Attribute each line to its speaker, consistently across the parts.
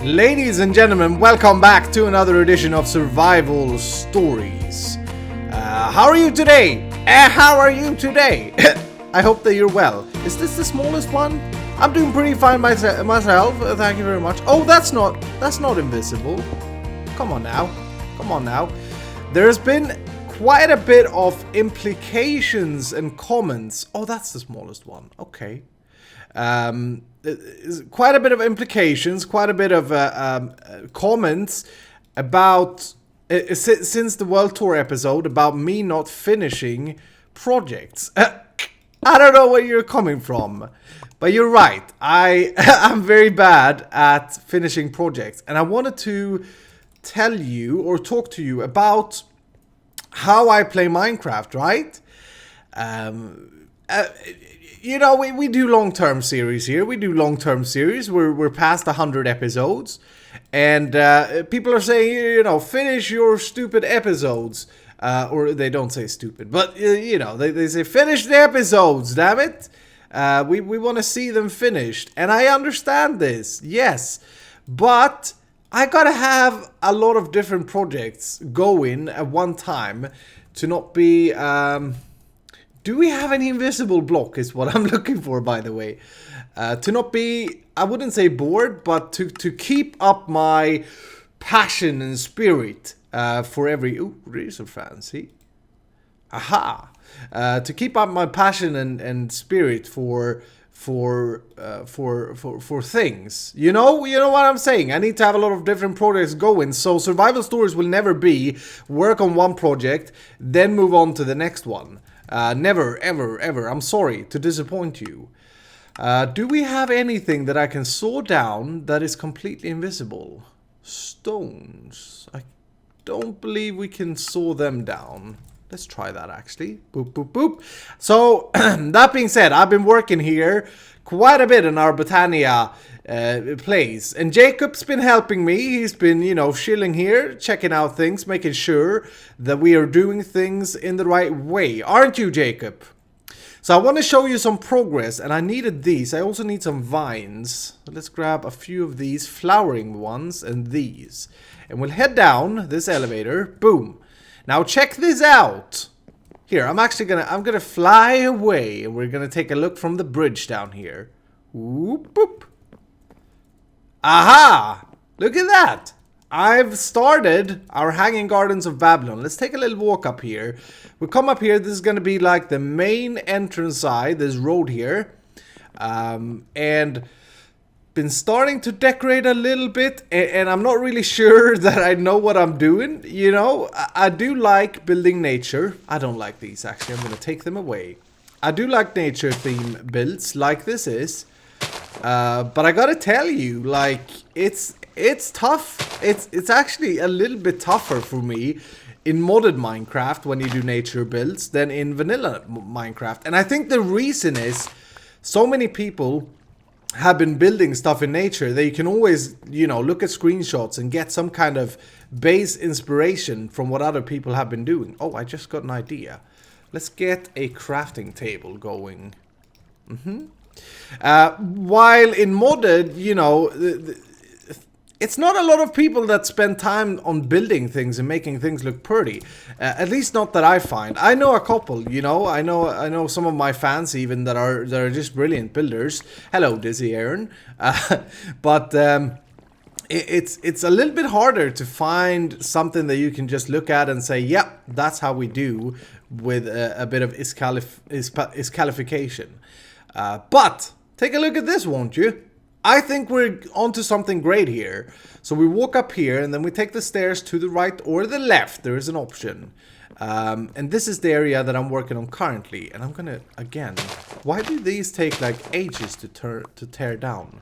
Speaker 1: Ladies and gentlemen, welcome back to another edition of Survival Stories. How are you today? How are you today? I hope that you're well. Is this the smallest one? I'm doing pretty fine myself. Thank you very much. Oh, that's not invisible. Come on now. There's been quite a bit of implications and comments. Oh, that's the smallest one. Okay. Quite a bit of implications, quite a bit of comments about since the World Tour episode about me not finishing projects. I don't know where you're coming from, but you're right. I'm very bad at finishing projects, and I wanted to tell you or talk to you about how I play Minecraft, right? You know, we do long-term series here. We're past 100 episodes. And people are saying, you know, finish your stupid episodes. Or they don't say stupid, but, you know, they say finish the episodes, damn it. We want to see them finished. And I understand this, yes. But I gotta have a lot of different projects going at one time to not be... Do we have any invisible block is what I'm looking for, by the way. To not be, I wouldn't say bored, but to keep up my passion and spirit for every... Ooh, razor fancy. Aha! To keep up my passion and spirit for things. You know what I'm saying? I need to have a lot of different projects going. So survival stories will never be work on one project, then move on to the next one. Never, ever, ever. I'm sorry to disappoint you. Do we have anything that I can saw down that is completely invisible? Stones. I don't believe we can saw them down. Let's try that actually. Boop, boop, boop. So, that being said, I've been working here quite a bit in our Botania place. And Jacob's been helping me. He's been, you know, chilling here, checking out things, making sure that we are doing things in the right way. Aren't you, Jacob? So I want to show you some progress, and I needed these. I also need some vines. So let's grab a few of these flowering ones and these. And we'll head down this elevator. Boom. Now check this out. Here, I'm gonna fly away, and we're gonna take a look from the bridge down here. Whoop, boop. Aha! Look at that! I've started our Hanging Gardens of Babylon. Let's take a little walk up here. We come up here. This is going to be like the main entrance side. This road here. And been starting to decorate a little bit. And I'm not really sure that I know what I'm doing. You know, I do like building nature. I don't like these, actually. I'm going to take them away. I do like nature theme builds like this is. But I gotta tell you, like, it's tough. It's actually a little bit tougher for me in modded Minecraft when you do nature builds than in vanilla Minecraft. And I think the reason is so many people have been building stuff in nature that you can always, you know, look at screenshots and get some kind of base inspiration from what other people have been doing. Oh, I just got an idea. Let's get a crafting table going. While in modded, you know, it's not a lot of people that spend time on building things and making things look pretty. At least not that I find. I know a couple, you know. I know some of my fans even that are just brilliant builders. Hello, Dizzy Aaron. But it's a little bit harder to find something that you can just look at and say, yep, that's how we do, with a bit of Iskallification. But take a look at this, won't you? I think we're onto something great here. So we walk up here and then we take the stairs to the right or the left. There is an option. And this is the area that I'm working on currently. And I'm gonna, again, why do these take like ages to tear down?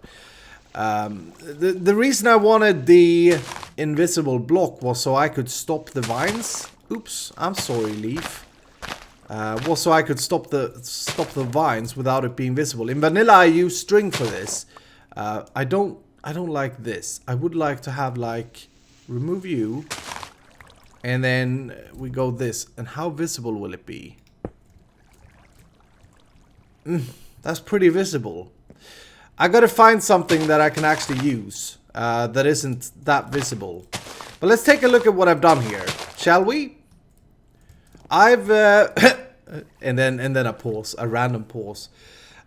Speaker 1: The reason I wanted the invisible block was so I could stop the vines. Oops, I'm sorry, Leaf. Was so I could stop the vines without it being visible. In vanilla, I use string for this. I don't like this. I would like to have like remove you, and then we go this. And how visible will it be? That's pretty visible. I gotta find something that I can actually use. that isn't that visible. But let's take a look at what I've done here, shall we? I've and then a pause, a random pause.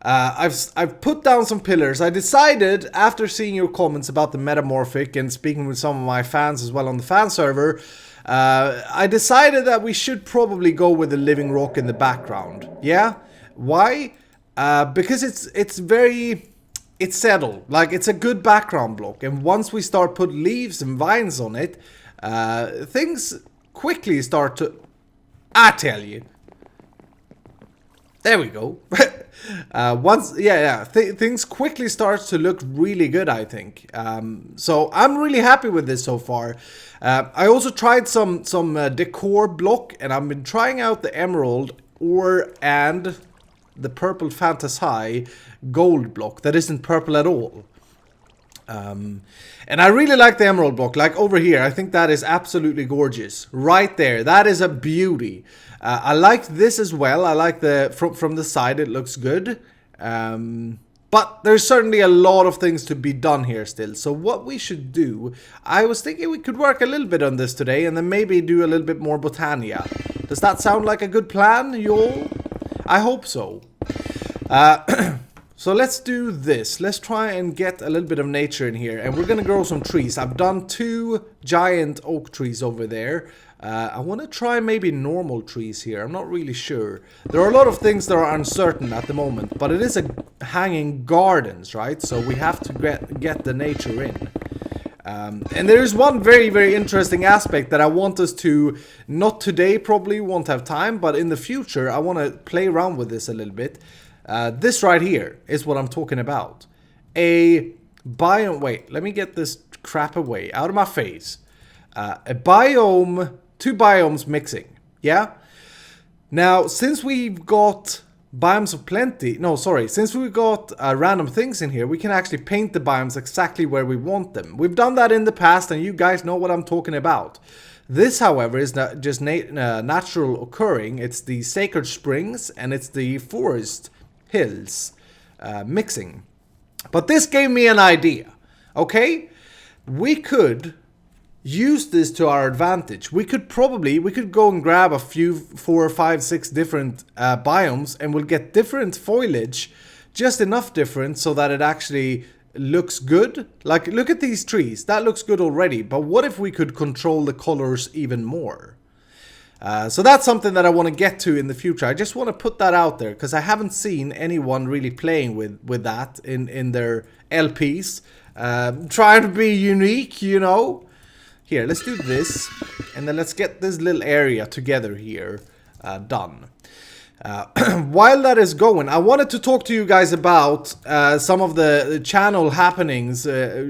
Speaker 1: I've put down some pillars. I decided, after seeing your comments about the metamorphic and speaking with some of my fans as well on the fan server, I decided that we should probably go with the living rock in the background. Yeah? Why? Because it's settled. Like, it's a good background block. And once we start put leaves and vines on it, things quickly start to... I tell you. There we go. Things quickly start to look really good, I think. So I'm really happy with this so far. I also tried some decor block, and I've been trying out the emerald and the purple fantasy gold block that isn't purple at all. And I really like the emerald block, like over here. I think that is absolutely gorgeous. Right there, that is a beauty. I like this as well. I like the from the side, it looks good. But there's certainly a lot of things to be done here still. So what we should do, I was thinking we could work a little bit on this today and then maybe do a little bit more Botania. Does that sound like a good plan, you all? I hope so. So let's do this. Let's try and get a little bit of nature in here. And we're going to grow some trees. I've done 2 giant oak trees over there. I want to try maybe normal trees here. I'm not really sure. There are a lot of things that are uncertain at the moment. But it is a hanging gardens, right? So we have to get the nature in. And there is one very, very interesting aspect that I want us to, not today, probably won't have time. But in the future, I want to play around with this a little bit. This right here is what I'm talking about. A biome... Wait, let me get this crap away. Out of my face. A biome... 2 biomes mixing. Yeah? Now, since we've got BiomesOPlenty... No, sorry. Since we've got random things in here, we can actually paint the biomes exactly where we want them. We've done that in the past, and you guys know what I'm talking about. This, however, is not just natural occurring. It's the sacred springs, and it's the forest... hills mixing. But this gave me an idea. Okay, we could use this to our advantage. We could go and grab a few 4, 5, 6 different biomes, and we'll get different foliage, just enough different so that it actually looks good. Like, look at these trees, that looks good already. But what if we could control the colors even more? So that's something that I want to get to in the future. I just want to put that out there because I haven't seen anyone really playing with that in their LPs. Trying to be unique, you know. Here, let's do this. And then let's get this little area together here done. While that is going, I wanted to talk to you guys about some of the channel happenings,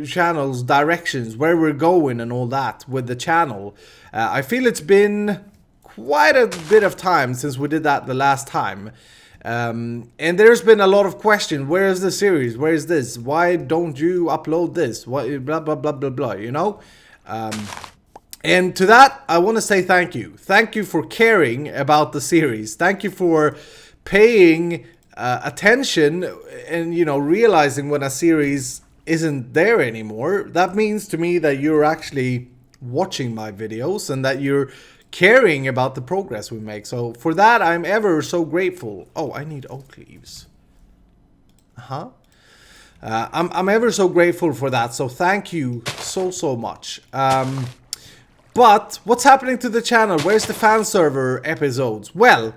Speaker 1: channels, directions, where we're going and all that with the channel. I feel it's been... quite a bit of time since we did that the last time. And there's been a lot of questions. Where is the series? Where is this? Why don't you upload this? What, blah, blah, blah, blah, blah, you know? And to that, I want to say thank you. Thank you for caring about the series. Thank you for paying attention and, you know, realizing when a series isn't there anymore. That means to me that you're actually watching my videos and that you're caring about the progress we make. So for that, I'm ever so grateful. Oh, I need oak leaves. I'm ever so grateful for that. So thank you so much. But what's happening to the channel? Where's the fan server episodes? Well,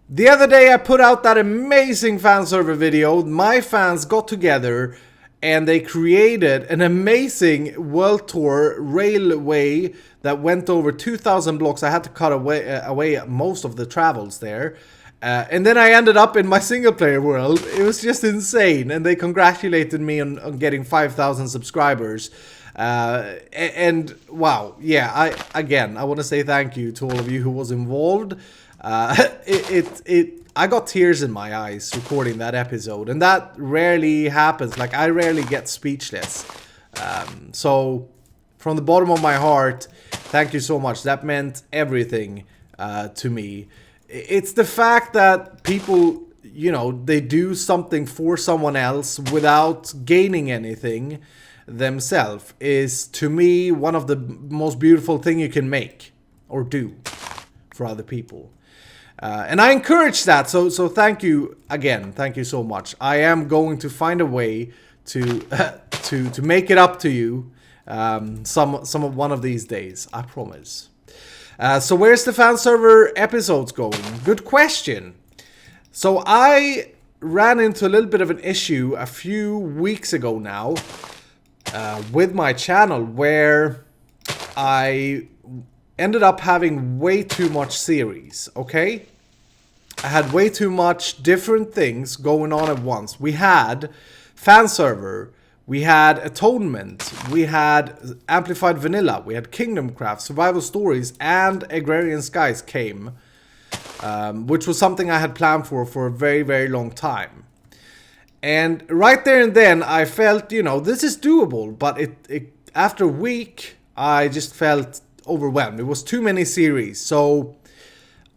Speaker 1: the other day I put out that amazing fan server video. My fans got together and they created an amazing world tour railway that went over 2,000 blocks. I had to cut away most of the travels there. And then I ended up in my single player world. It was just insane. And they congratulated me on getting 5,000 subscribers. And wow, yeah, I want to say thank you to all of you who was involved. I got tears in my eyes recording that episode, and that rarely happens. Like, I rarely get speechless. So from the bottom of my heart, thank you so much. That meant everything to me. It's the fact that people, you know, they do something for someone else without gaining anything. themselves is, to me, one of the most beautiful thing you can make or do for other people. And I encourage that, so thank you again, thank you so much. I am going to find a way to to make it up to you one of these days, I promise. So where's the fan server episodes going? Good question. So I ran into a little bit of an issue a few weeks ago now with my channel, where I ended up having way too much series, okay? I had way too much different things going on at once. We had fan server, we had Atonement, we had Amplified Vanilla, we had KingdomCraft, Survival Stories, and Agrarian Skies came, which was something I had planned for a very, very long time. And right there and then, I felt, you know, this is doable, but after a week, I just felt overwhelmed. It was too many series, so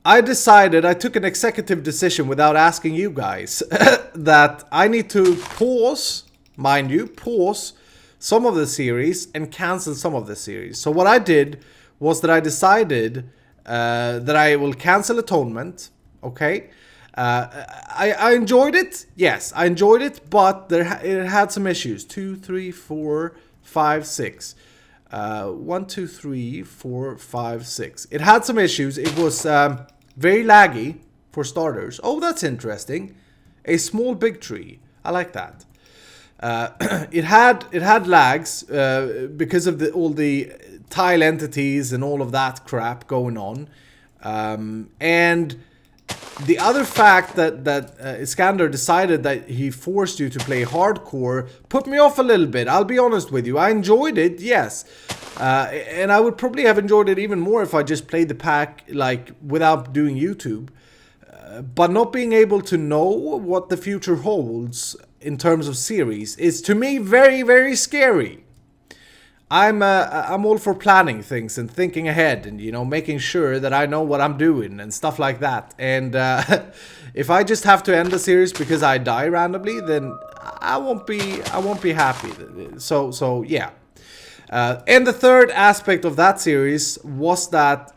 Speaker 1: I decided, I took an executive decision without asking you guys, that I need to pause, mind you, pause some of the series and cancel some of the series. So what I did was that I decided that I will cancel Atonement, okay? I enjoyed it, yes, I enjoyed it, but it had some issues. 2, 3, 4, 5, 6. 1, 2, 3, 4, 5, 6. It had some issues. It was very laggy for starters. Oh, that's interesting. A small big tree. I like that. It had lags because of all the tile entities and all of that crap going on. And the other fact that Iskander decided that he forced you to play hardcore put me off a little bit. I'll be honest with you. I enjoyed it, yes. And I would probably have enjoyed it even more if I just played the pack like without doing YouTube. But not being able to know what the future holds in terms of series is, to me, very, very scary. I'm all for planning things and thinking ahead and, you know, making sure that I know what I'm doing and stuff like that. And if I just have to end the series because I die randomly, then I won't be happy. So yeah. And the third aspect of that series was that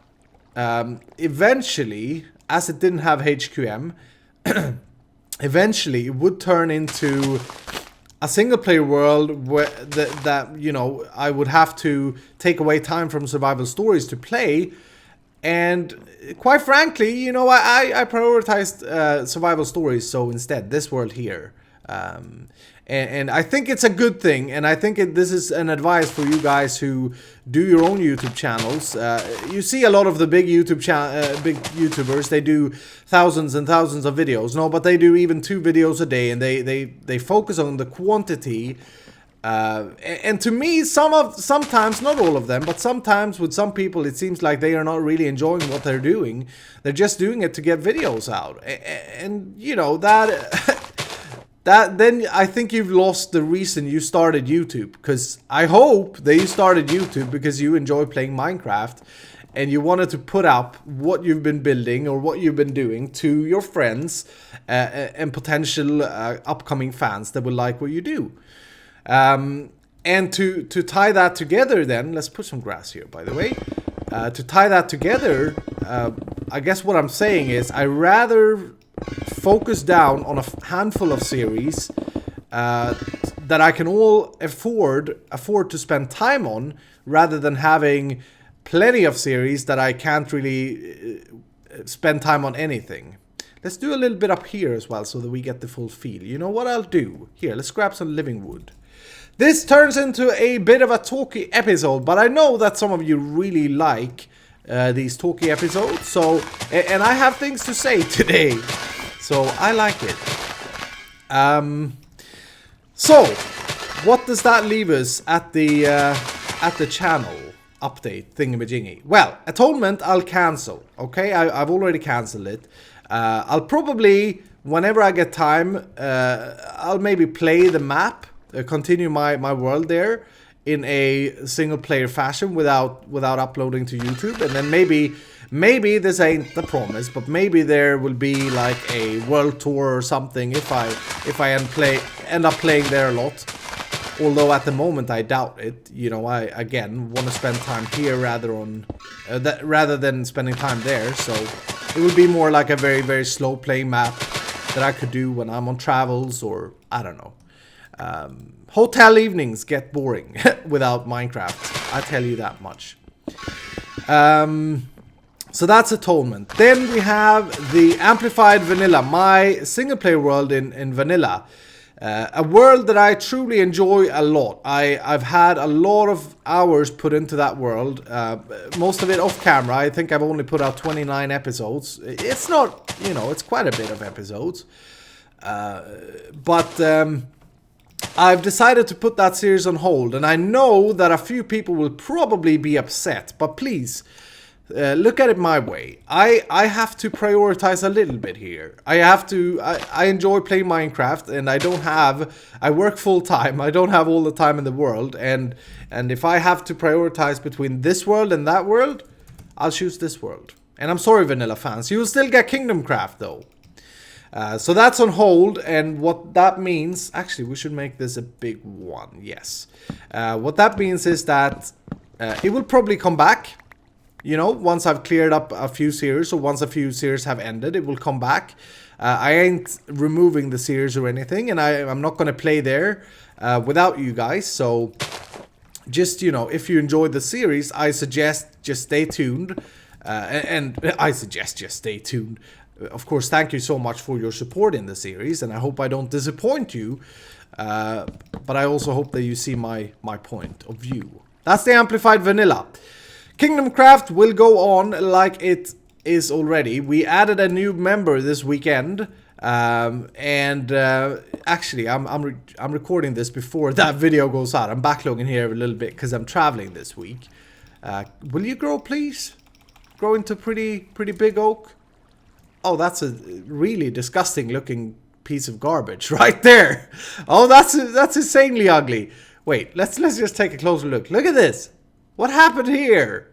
Speaker 1: eventually, as it didn't have HQM, eventually it would turn into a single player world where that you know, I would have to take away time from survival stories to play. And quite frankly, you know, I prioritized survival stories, so instead this world here. And I think it's a good thing, and I think this is an advice for you guys who do your own YouTube channels. You see a lot of the big big YouTubers, they do thousands and thousands of videos, no, but they do even 2 videos a day, and they focus on the quantity. And to me, sometimes, not all of them, but sometimes with some people, it seems like they are not really enjoying what they're doing. They're just doing it to get videos out, and you know that. Then I think you've lost the reason you started YouTube, because I hope that you started YouTube because you enjoy playing Minecraft and you wanted to put up what you've been building or what you've been doing to your friends and potential upcoming fans that will like what you do. And to tie that together then, let's put some grass here, by the way. To tie that together, I guess what I'm saying is I rather focus down on a handful of series that I can all afford to spend time on, rather than having plenty of series that I can't really spend time on anything. Let's do a little bit up here as well so that we get the full feel. You know what I'll do? Here, let's grab some living wood. This turns into a bit of a talky episode, but I know that some of you really like these talky episodes, so, and I have things to say today, so I like it. So what does that leave us at the channel update thingamajiggy? Well, Atonement I'll cancel, okay? I've already cancelled it. I'll probably, whenever I get time, I'll maybe play the map, continue my world there in a single player fashion without uploading to YouTube, and then maybe this ain't the promise, but maybe there will be like a world tour or something if I end up playing there a lot, Although at the moment I doubt it. You know, I again want to spend time here rather than spending time there. So it would be more like a very, very slow play map that I could do when I'm on travels, or I don't know. Hotel evenings get boring without Minecraft. I tell you that much. So that's Atonement. Then we have the Amplified Vanilla, my single player world in Vanilla. A world that I truly enjoy a lot. I've had a lot of hours put into that world. Most of it off camera. I think I've only put out 29 episodes. It's not, you know, it's quite a bit of episodes. But I've decided to put that series on hold. And I know that a few people will probably be upset. But please, look at it my way. I have to prioritize a little bit here. I enjoy playing Minecraft, and I work full time. I don't have all the time in the world, and if I have to prioritize between this world and that world, I'll choose this world. And I'm sorry, Vanilla fans, you will still get KingdomCraft though. So that's on hold, and what that means, actually we should make this a big one, yes. What that means is that it will probably come back. You know, once I've cleared up a few series, or once a few series have ended, it will come back. I ain't removing the series or anything, and I'm not going to play there without you guys. So, just, you know, if you enjoyed the series, I suggest just stay tuned. And I suggest just stay tuned. Of course, thank you so much for your support in the series, and I hope I don't disappoint you. But I also hope that you see my point of view. That's the Amplified Vanilla. KingdomCraft will go on like it is already. We added a new member this weekend, actually I'm recording this before that video goes out. I'm backlogging here a little bit because I'm traveling this week. Will you grow, please? Grow into pretty big oak. Oh, that's a really disgusting looking piece of garbage right there. Oh, that's insanely ugly. Wait, let's just take a closer look. Look at this. What happened here?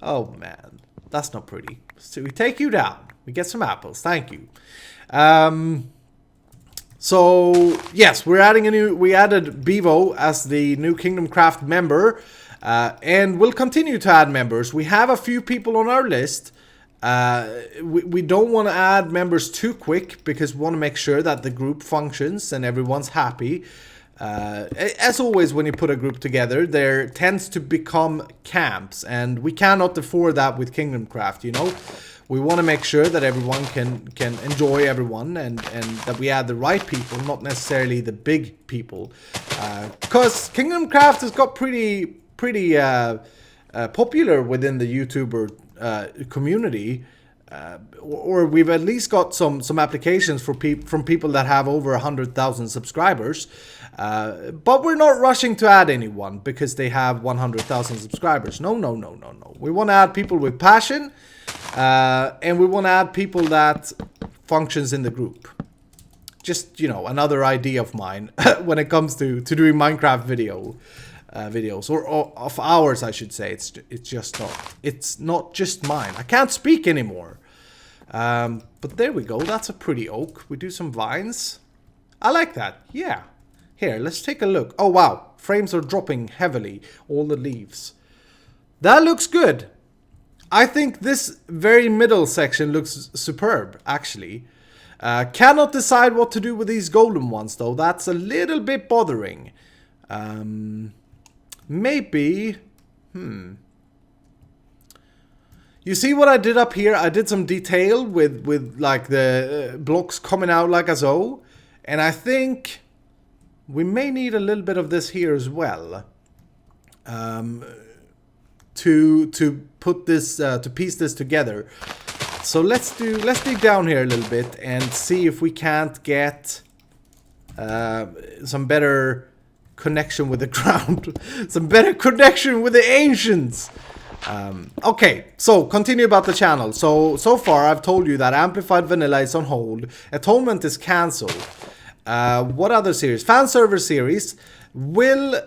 Speaker 1: Oh man, that's not pretty. So we take you down. We get some apples. Thank you. So yes, we added Bevo as the new KingdomCraft member, and we'll continue to add members. We have a few people on our list. We don't want to add members too quick because we want to make sure that the group functions and everyone's happy. As always, when you put a group together, there tends to become camps, and we cannot afford that with KingdomCraft, you know. We want to make sure that everyone can enjoy everyone, and that we add the right people, not necessarily the big people. Because KingdomCraft has got pretty popular within the YouTuber community. Or we've at least got some applications from people that have over 100,000 subscribers. But we're not rushing to add anyone because they have 100,000 subscribers. No. We want to add people with passion, and we want to add people that functions in the group. Just, you know, another idea of mine when it comes to doing Minecraft videos, or of ours, I should say. It's not just mine. I can't speak anymore. But there we go. That's a pretty oak. We do some vines. I like that. Yeah. Here, let's take a look. Oh, wow. Frames are dropping heavily. All the leaves. That looks good. I think this very middle section looks superb, actually. Cannot decide what to do with these golden ones, though. That's a little bit bothering. Maybe... You see what I did up here? I did some detail with like the blocks coming out like a so. And I think we may need a little bit of this here as well. To put this, to piece this together. So let's dig down here a little bit and see if we can't get some better connection with the ground. Some better connection with the ancients. Okay, so continue about the channel. So far I've told you that Amplified Vanilla is on hold. Atonement is cancelled. What other series? Fan server series will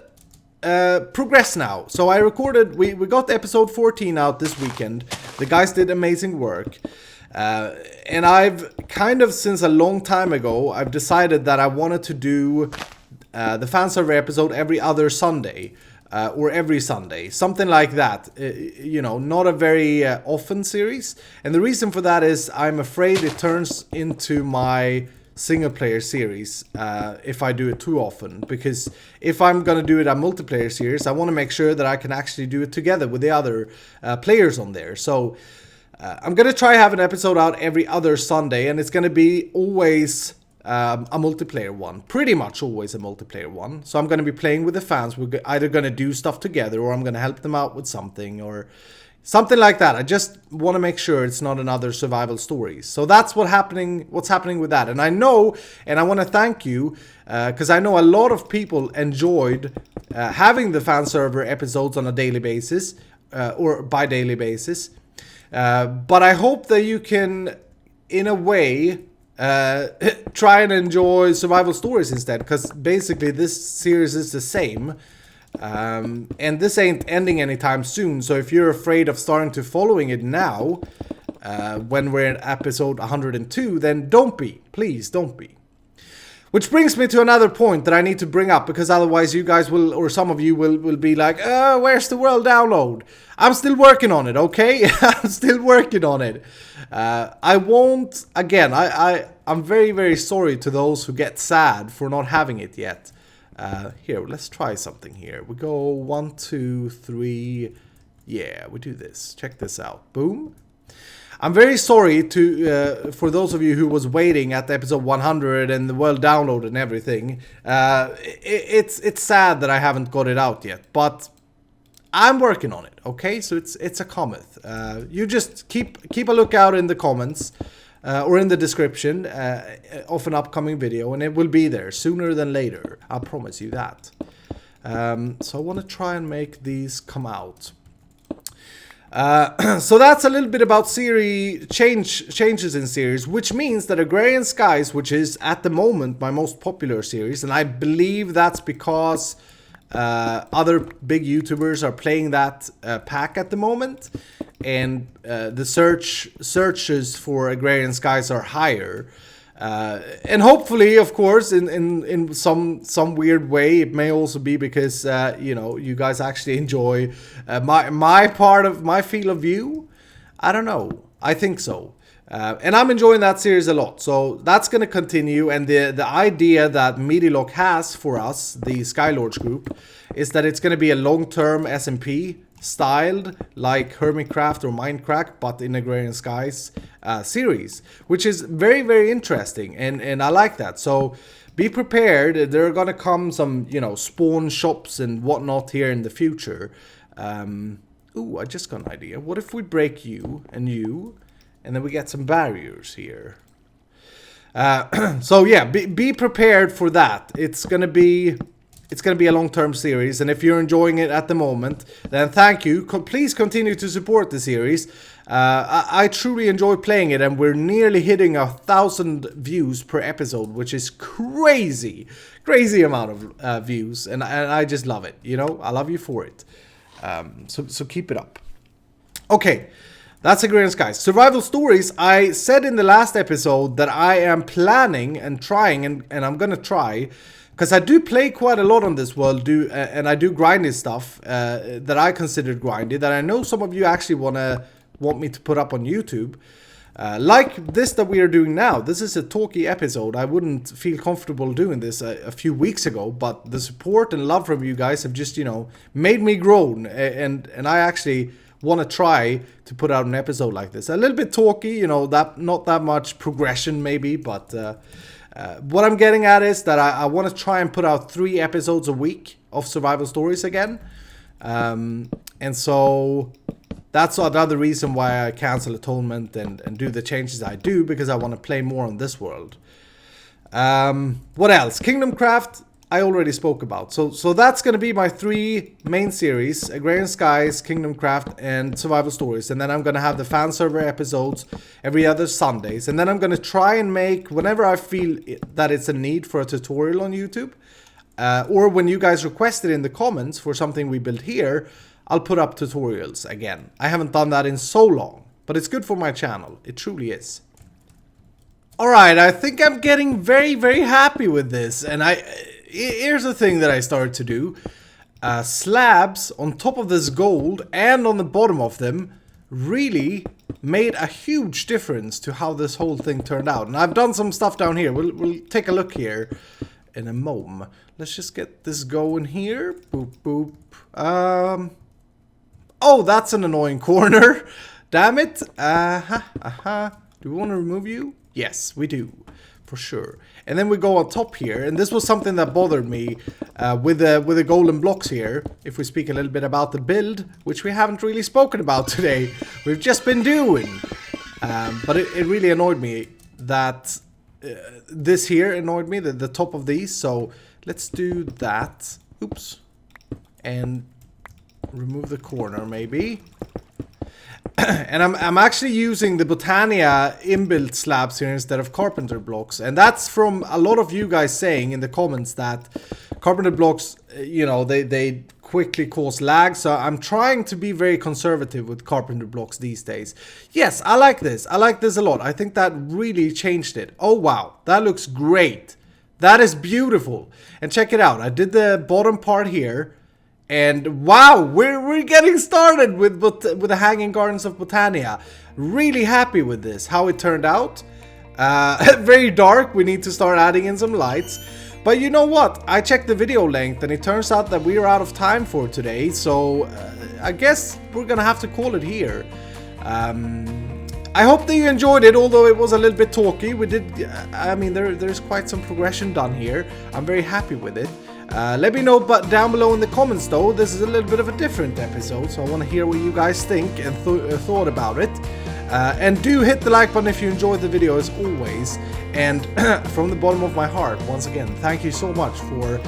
Speaker 1: progress now. So I recorded, we got episode 14 out this weekend. The guys did amazing work. And I've kind of, since a long time ago, I've decided that I wanted to do the fan server episode every other Sunday. Or every Sunday, something like that. You know, not a very often series. And the reason for that is I'm afraid it turns into my single player series if I do it too often. Because if I'm going to do it a multiplayer series, I want to make sure that I can actually do it together with the other players on there. So I'm going to try have an episode out every other Sunday, and it's going to be always a multiplayer one, pretty much always a multiplayer one. So I'm going to be playing with the fans. We're either going to do stuff together, or I'm going to help them out with something, or something like that. I just want to make sure it's not another survival story. So that's what's happening with that. And I know, and I want to thank you, because I know a lot of people enjoyed having the fan server episodes on a daily basis, or bi-daily basis. But I hope that you can, in a way, try and enjoy survival stories instead, because basically this series is the same, and this ain't ending anytime soon. So if you're afraid of starting to following it now, when we're at episode 102, then don't be, please don't be. Which brings me to another point that I need to bring up, because otherwise you guys will, or some of you will be like, where's the world download? I'm still working on it, okay? I'm still working on it. I won't, again, I'm very, very sorry to those who get sad for not having it yet. Here, let's try something here. We go 1, 2, 3. Yeah, we do this. Check this out. Boom. I'm very sorry to for those of you who was waiting at the episode 100 and the world download and everything. It's sad that I haven't got it out yet, but I'm working on it. Okay, so it's a cometh. You just keep a lookout in the comments or in the description of an upcoming video, and it will be there sooner than later. I promise you that. So I want to try and make these come out. So that's a little bit about series changes in series, which means that Agrarian Skies, which is at the moment my most popular series, and I believe that's because other big YouTubers are playing that pack at the moment, and the searches for Agrarian Skies are higher. And hopefully, of course, in some weird way, it may also be because you know, you guys actually enjoy my part of my field of view. I don't know. I think so. And I'm enjoying that series a lot. So that's going to continue. And the idea that Medilock has for us, the Skylords group, is that it's going to be a long-term SMP styled like Hermitcraft or Minecraft, but in Agrarian Skies series, which is very, very interesting, and I like that. So be prepared. There are gonna come some, you know, spawn shops and whatnot here in the future. Ooh, I just got an idea. What if we break you, and then we get some barriers here? So yeah, be prepared for that. It's gonna be a long-term series, and if you're enjoying it at the moment, then thank you. Please continue to support the series. I truly enjoy playing it, and we're nearly hitting 1,000 views per episode, which is crazy amount of views, and I just love it. You know, I love you for it. So keep it up. Okay, that's Agrarian Skies. Survival Stories, I said in the last episode that I am planning and trying, and I'm gonna try, because I do play quite a lot on this world, and I do grindy stuff that I considered grindy, that I know some of you actually want me to put up on YouTube. Like this that we are doing now. This is a talky episode. I wouldn't feel comfortable doing this a few weeks ago, but the support and love from you guys have just, you know, made me grown, and I actually want to try to put out an episode like this. A little bit talky, you know, not that much progression maybe, but what I'm getting at is that I want to try and put out 3 episodes a week of survival stories again. And so that's another reason why I cancel Atonement and do the changes I do, because I want to play more on this world. What else? CodeChickenCore, I already spoke about. So that's going to be my 3 main series: Agrarian Skies, CodeChickenCore, and Survival Stories. And then I'm going to have the fan server episodes every other Sundays. And then I'm going to try and make, whenever I feel that it's a need for a tutorial on YouTube, or when you guys request it in the comments for something we build here, I'll put up tutorials again. I haven't done that in so long, but it's good for my channel. It truly is. Alright, I think I'm getting very, very happy with this. And here's the thing that I started to do. Slabs on top of this gold and on the bottom of them really made a huge difference to how this whole thing turned out. And I've done some stuff down here. We'll take a look here in a moment. Let's just get this going here. Boop, boop. Oh, that's an annoying corner. Damn it. Do we want to remove you? Yes, we do. For sure. And then we go on top here. And this was something that bothered me with the golden blocks here. If we speak a little bit about the build, which we haven't really spoken about today. We've just been doing. But it really annoyed me that this here annoyed me, the top of these. So let's do that. Oops. And remove the corner maybe. And I'm actually using the Botania inbuilt slabs here instead of Carpenter blocks. And that's from a lot of you guys saying in the comments that Carpenter blocks, you know, they quickly cause lag. So I'm trying to be very conservative with Carpenter blocks these days. Yes, I like this. I like this a lot. I think that really changed it. Oh, wow. That looks great. That is beautiful. And check it out. I did the bottom part here. And wow, we're getting started with the Hanging Gardens of Botania. Really happy with this, how it turned out. Very dark, we need to start adding in some lights. But you know what, I checked the video length and it turns out that we're out of time for today. So I guess we're gonna have to call it here. I hope that you enjoyed it, although it was a little bit talky. We did, I mean, there's quite some progression done here. I'm very happy with it. Let me know down below in the comments though. This is a little bit of a different episode, so I want to hear what you guys think and thought about it. And do hit the like button if you enjoyed the video as always. And from the bottom of my heart, once again, thank you so much for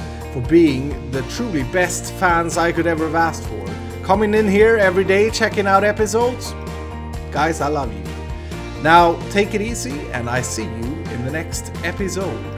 Speaker 1: being the truly best fans I could ever have asked for. Coming in here every day, checking out episodes. Guys, I love you. Now, take it easy, and I see you in the next episode.